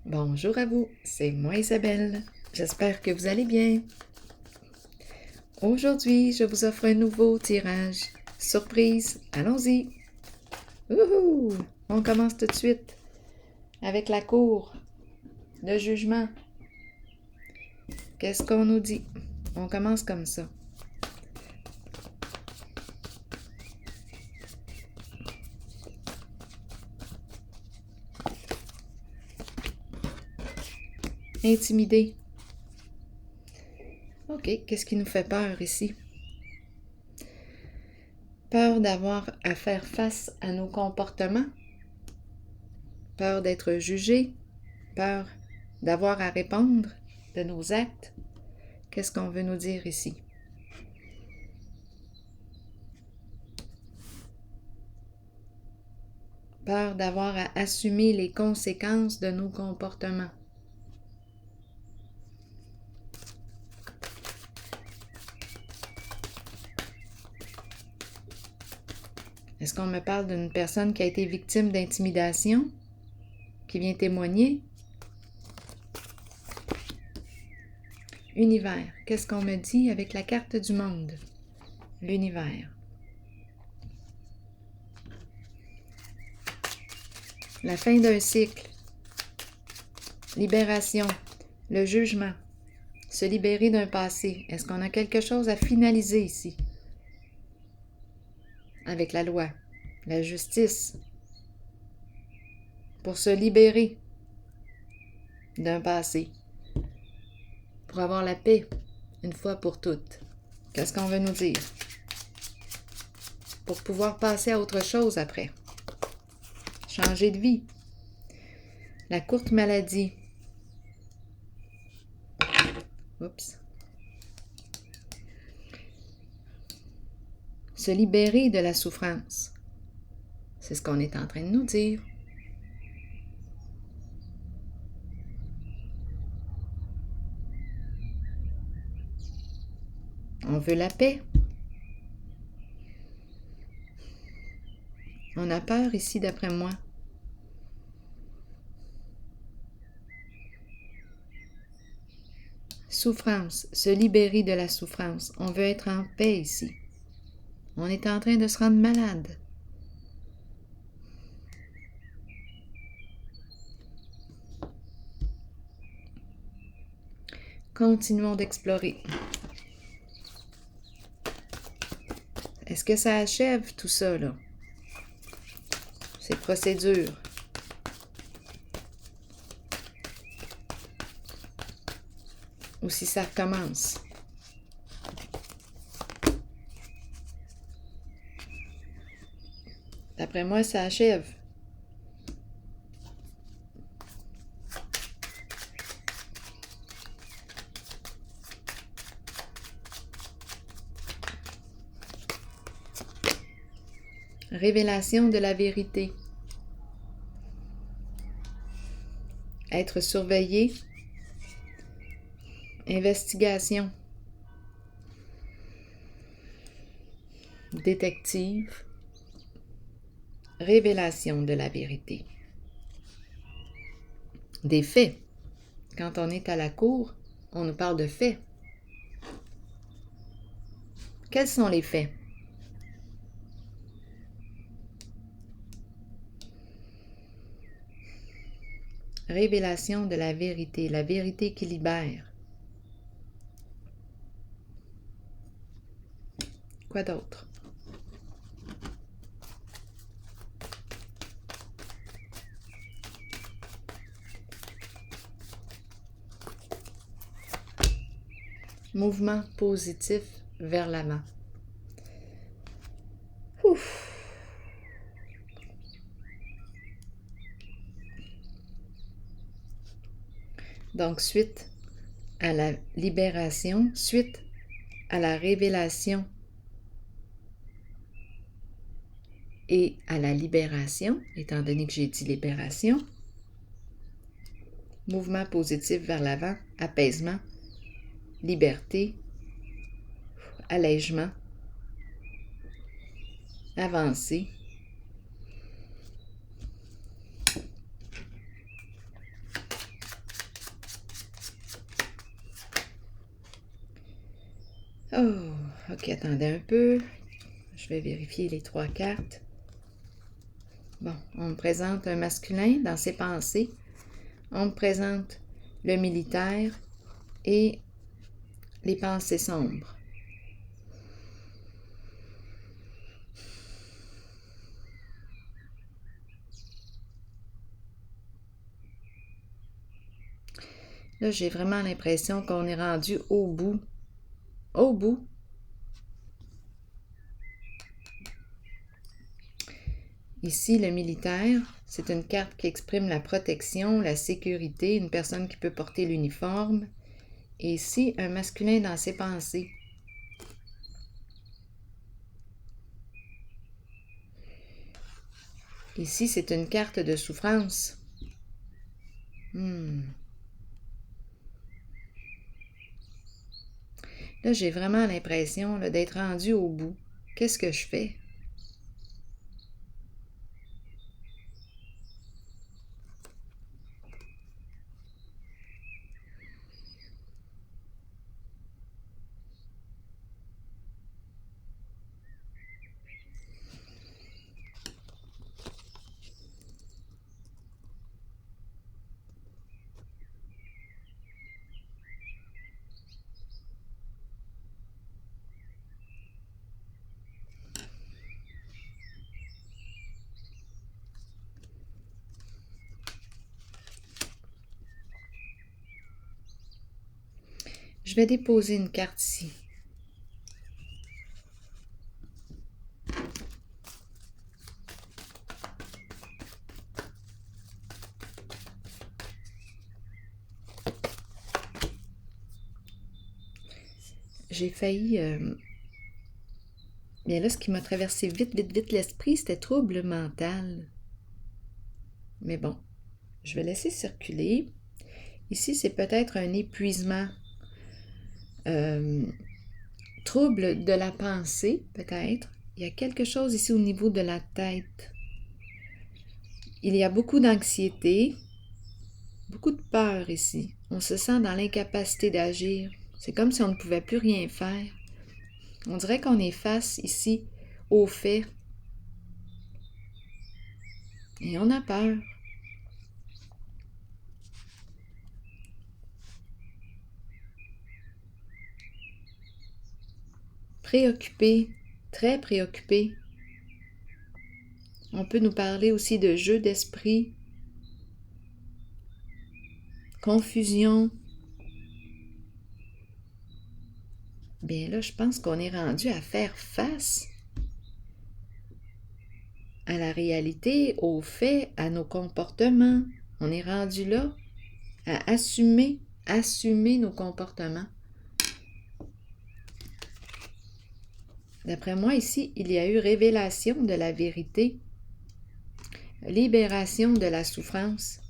Bonjour à vous, c'est moi Isabelle. J'espère que vous allez bien. Aujourd'hui, je vous offre un nouveau tirage. Surprise, allons-y. Wouhou! On commence tout de suite avec la cour, le jugement. Qu'est-ce qu'on nous dit? On commence comme ça. Intimidé. OK, qu'est-ce qui nous fait peur ici? Peur d'avoir à faire face à nos comportements, peur d'être jugé, peur d'avoir à répondre de nos actes. Qu'est-ce qu'on veut nous dire ici? Peur d'avoir à assumer les conséquences de nos comportements. Est-ce qu'on me parle d'une personne qui a été victime d'intimidation, qui vient témoigner? Univers. Qu'est-ce qu'on me dit avec la carte du monde? L'univers. La fin d'un cycle. Libération. Le jugement. Se libérer d'un passé. Est-ce qu'on a quelque chose à finaliser ici? Avec la loi. La justice. Pour se libérer d'un passé. Pour avoir la paix, une fois pour toutes. Qu'est-ce qu'on veut nous dire? Pour pouvoir passer à autre chose après. Changer de vie. La courte maladie. Oups. Se libérer de la souffrance. C'est ce qu'on est en train de nous dire. On veut la paix. On a peur ici, d'après moi. Souffrance. Se libérer de la souffrance. On veut être en paix ici. On est en train de se rendre malade. Continuons d'explorer. Est-ce que ça achève tout ça, là? Ces procédures. Ou si ça recommence. D'après moi, ça achève. Révélation de la vérité. Être surveillé. Investigation. Détective. Révélation de la vérité. Des faits. Quand on est à la cour, on nous parle de faits. Quels sont les faits? Révélation de la vérité qui libère. Quoi d'autre? Mouvement positif vers l'avant. Ouf. Donc, suite à la libération, suite à la révélation et à la libération, étant donné que j'ai dit libération, mouvement positif vers l'avant, apaisement, liberté, allègement, avancée, Oh, ok, attendez un peu. Je vais vérifier les 3 cartes. Bon, on me présente un masculin dans ses pensées. On me présente le militaire et les pensées sombres. Là, j'ai vraiment l'impression qu'on est rendu au bout. Au bout. Ici, le militaire, c'est une carte qui exprime la protection, la sécurité, une personne qui peut porter l'uniforme. Et ici, un masculin dans ses pensées. Ici, c'est une carte de souffrance. Là, j'ai vraiment l'impression d'être rendu au bout. Qu'est-ce que je fais? Je vais déposer une carte ici. J'ai failli... Bien là, ce qui m'a traversé vite l'esprit, c'était trouble mental. Mais bon, je vais laisser circuler. Ici, c'est peut-être un épuisement. Trouble de la pensée, peut-être. Il y a quelque chose ici au niveau de la tête. Il y a beaucoup d'anxiété, beaucoup de peur ici. On se sent dans l'incapacité d'agir. C'est comme si on ne pouvait plus rien faire. On dirait qu'on est face ici aux faits. Et on a peur. Préoccupé, très préoccupé. On peut nous parler aussi de jeu d'esprit, confusion. Bien là, je pense qu'on est rendu à faire face à la réalité, aux faits, à nos comportements. On est rendu là à assumer nos comportements. D'après moi, ici, il y a eu révélation de la vérité, libération de la souffrance,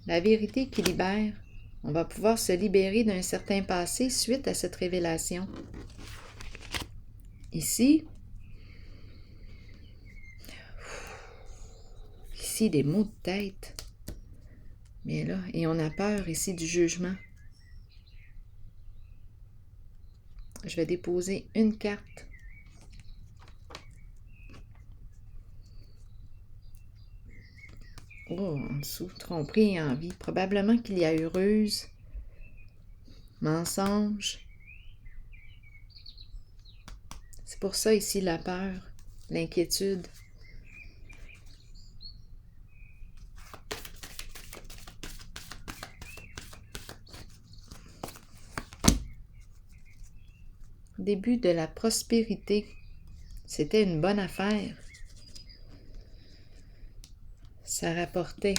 la vérité qui libère. On va pouvoir se libérer d'un certain passé suite à cette révélation. Ici, des maux de tête. Mais là, et on a peur ici du jugement. Je vais déposer une carte. Oh, en dessous, tromperie et envie. Probablement qu'il y a eu ruse, mensonge. C'est pour ça ici la peur, l'inquiétude. Début de la prospérité. C'était une bonne affaire. Ça rapportait.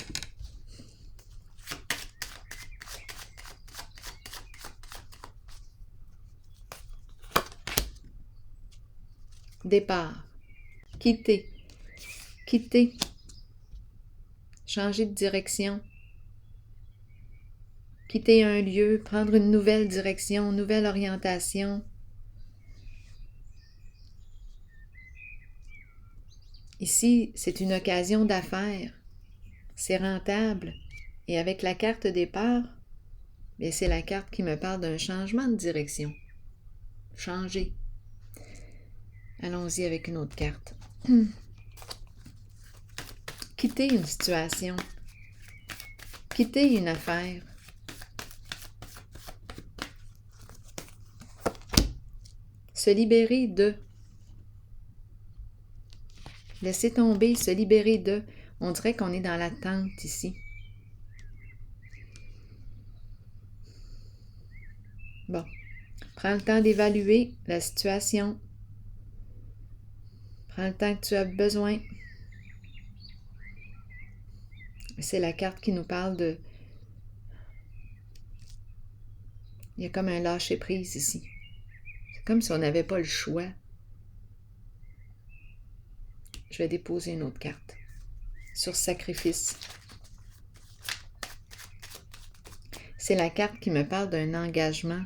Départ. Quitter. Quitter. Changer de direction. Quitter un lieu, prendre une nouvelle direction, nouvelle orientation. Ici, c'est une occasion d'affaires. C'est rentable. Et avec la carte départ, bien, c'est la carte qui me parle d'un changement de direction. changer. Allons-y avec une autre carte. Quitter une situation. Quitter une affaire. Se libérer de. Laisser tomber, se libérer de. On dirait qu'on est dans l'attente ici. Bon. Prends le temps d'évaluer la situation. Prends le temps que tu as besoin. C'est la carte qui nous parle de... Il y a comme un lâcher-prise ici. C'est comme si on n'avait pas le choix. Je vais déposer une autre carte. Sur sacrifice. C'est la carte qui me parle d'un engagement.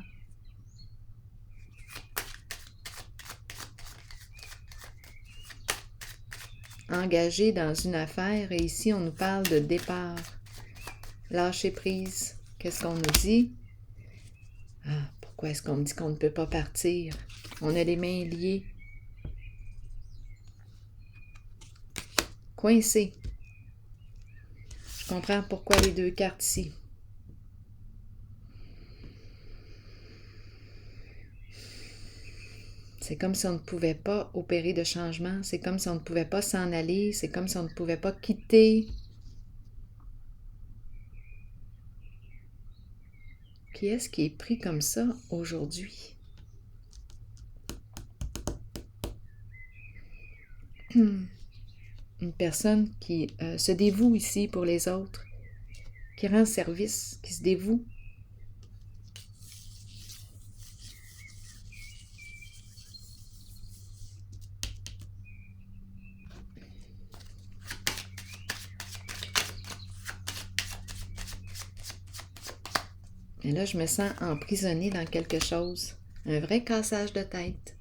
Engagé dans une affaire, et ici on nous parle de départ. Lâcher prise. Qu'est-ce qu'on nous dit? Ah, pourquoi est-ce qu'on me dit qu'on ne peut pas partir? On a les mains liées. Coincé. Je comprends pourquoi les deux cartes ici. C'est comme si on ne pouvait pas opérer de changement. C'est comme si on ne pouvait pas s'en aller. C'est comme si on ne pouvait pas quitter. Qui est-ce qui est pris comme ça aujourd'hui? Une personne qui se dévoue ici pour les autres, qui rend service, qui se dévoue. Et là, je me sens emprisonnée dans quelque chose. Un vrai cassage de tête.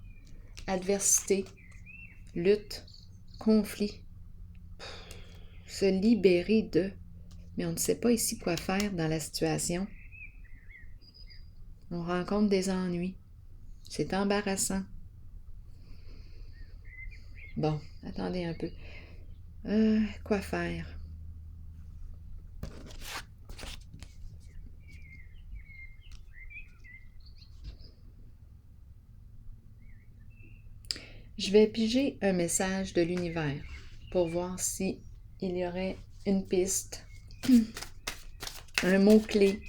Adversité. Lutte. Conflit. Se libérer de... Mais on ne sait pas ici quoi faire dans la situation. On rencontre des ennuis. C'est embarrassant. Bon, attendez un peu. Quoi faire? Je vais piger un message de l'univers pour voir si il y aurait une piste, un mot-clé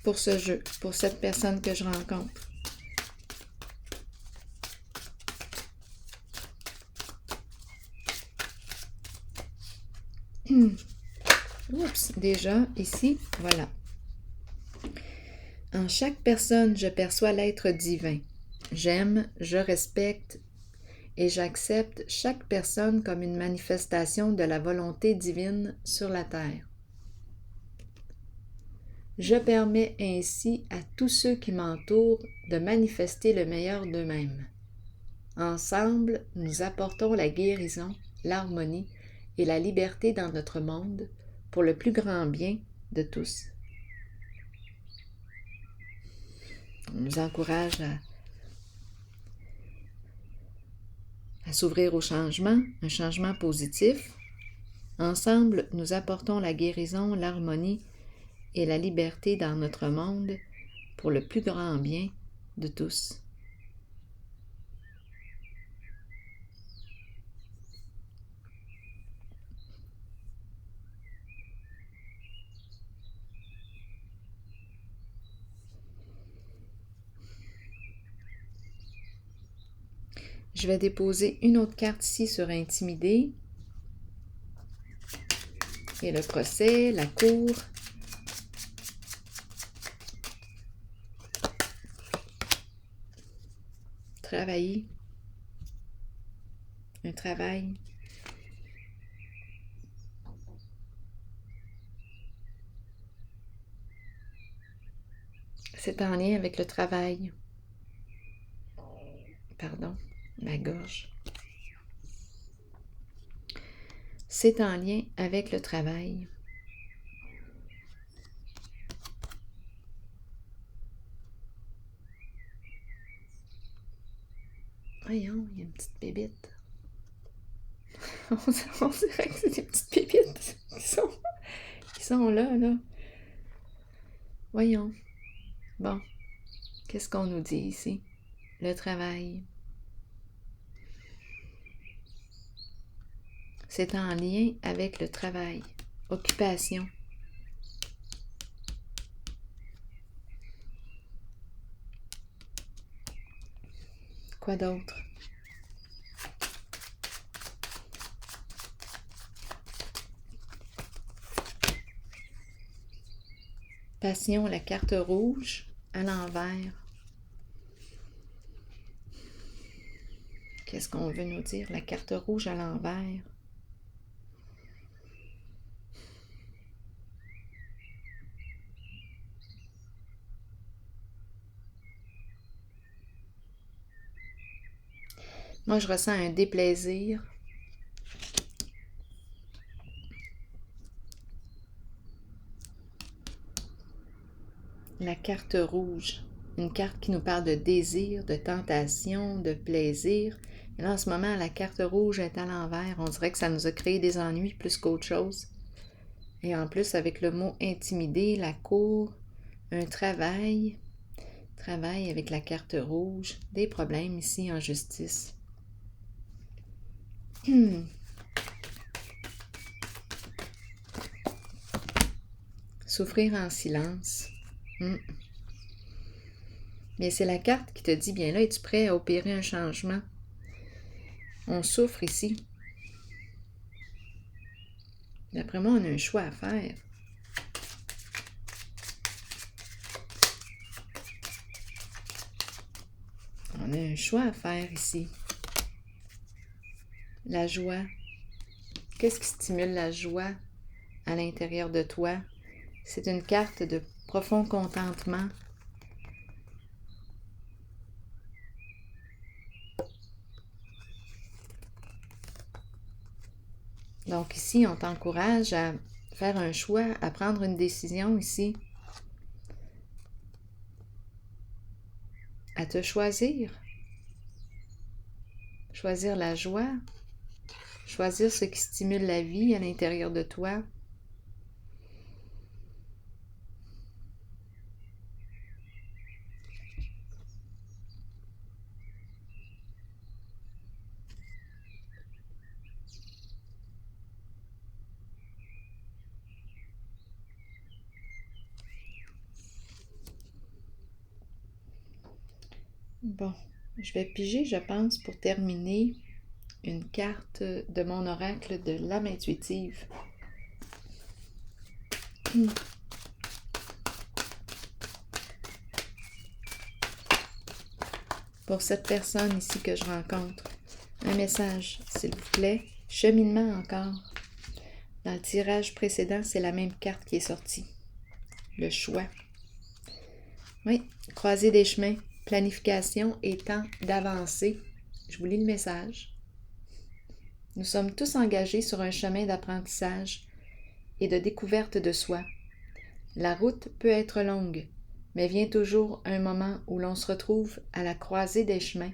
pour ce jeu, pour cette personne que je rencontre. Oups, déjà, ici, voilà. En chaque personne, je perçois l'être divin. J'aime, je respecte et j'accepte chaque personne comme une manifestation de la volonté divine sur la terre. Je permets ainsi à tous ceux qui m'entourent de manifester le meilleur d'eux-mêmes. Ensemble, nous apportons la guérison, l'harmonie et la liberté dans notre monde pour le plus grand bien de tous. On nous encourage à s'ouvrir au changement, un changement positif. Ensemble, nous apportons la guérison, l'harmonie et la liberté dans notre monde pour le plus grand bien de tous. Je vais déposer une autre carte ici sur Intimider. Et le procès, la cour. Travailler. Un travail. C'est en lien avec le travail. Pardon, ma gorge. C'est en lien avec le travail. Voyons, il y a une petite bébite. On dirait que c'est des petites bébites qui sont là. Voyons. Bon, qu'est-ce qu'on nous dit ici? Le travail. C'est en lien avec le travail. Occupation. Quoi d'autre? Passion, la carte rouge à l'envers. Qu'est-ce qu'on veut nous dire? La carte rouge à l'envers. Moi, je ressens un déplaisir. La carte rouge, une carte qui nous parle de désir, de tentation, de plaisir. Et là, en ce moment, la carte rouge est à l'envers. On dirait que ça nous a créé des ennuis plus qu'autre chose. Et en plus, avec le mot intimider, la cour, un travail avec la carte rouge, des problèmes ici en justice. Souffrir en silence. Mais c'est la carte qui te dit, bien là, es-tu prêt à opérer un changement? On souffre ici. D'après moi, on a un choix à faire. On a un choix à faire ici. La joie. Qu'est-ce qui stimule la joie à l'intérieur de toi? C'est une carte de profond contentement. Donc ici, on t'encourage à faire un choix, à prendre une décision ici. À te choisir. Choisir la joie. Choisir ce qui stimule la vie à l'intérieur de toi. Bon, je vais piger, je pense, pour terminer, une carte de mon oracle de l'âme intuitive. Pour cette personne ici que je rencontre, un message, s'il vous plaît. Cheminement encore. Dans le tirage précédent, c'est la même carte qui est sortie. Le choix. Oui, croiser des chemins, planification et temps d'avancer. Je vous lis le message. Nous sommes tous engagés sur un chemin d'apprentissage et de découverte de soi. La route peut être longue, mais vient toujours un moment où l'on se retrouve à la croisée des chemins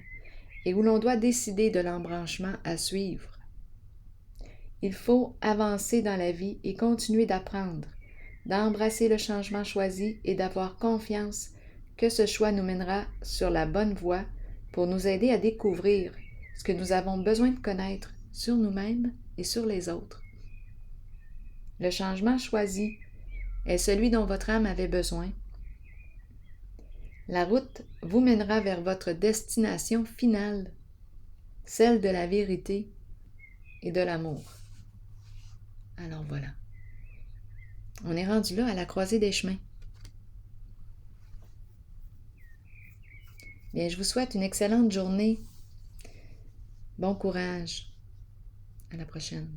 et où l'on doit décider de l'embranchement à suivre. Il faut avancer dans la vie et continuer d'apprendre, d'embrasser le changement choisi et d'avoir confiance que ce choix nous mènera sur la bonne voie pour nous aider à découvrir ce que nous avons besoin de connaître sur nous-mêmes et sur les autres. Le changement choisi est celui dont votre âme avait besoin. La route vous mènera vers votre destination finale, celle de la vérité et de l'amour. Alors voilà. On est rendu là à la croisée des chemins. Bien, je vous souhaite une excellente journée. Bon courage. À la prochaine.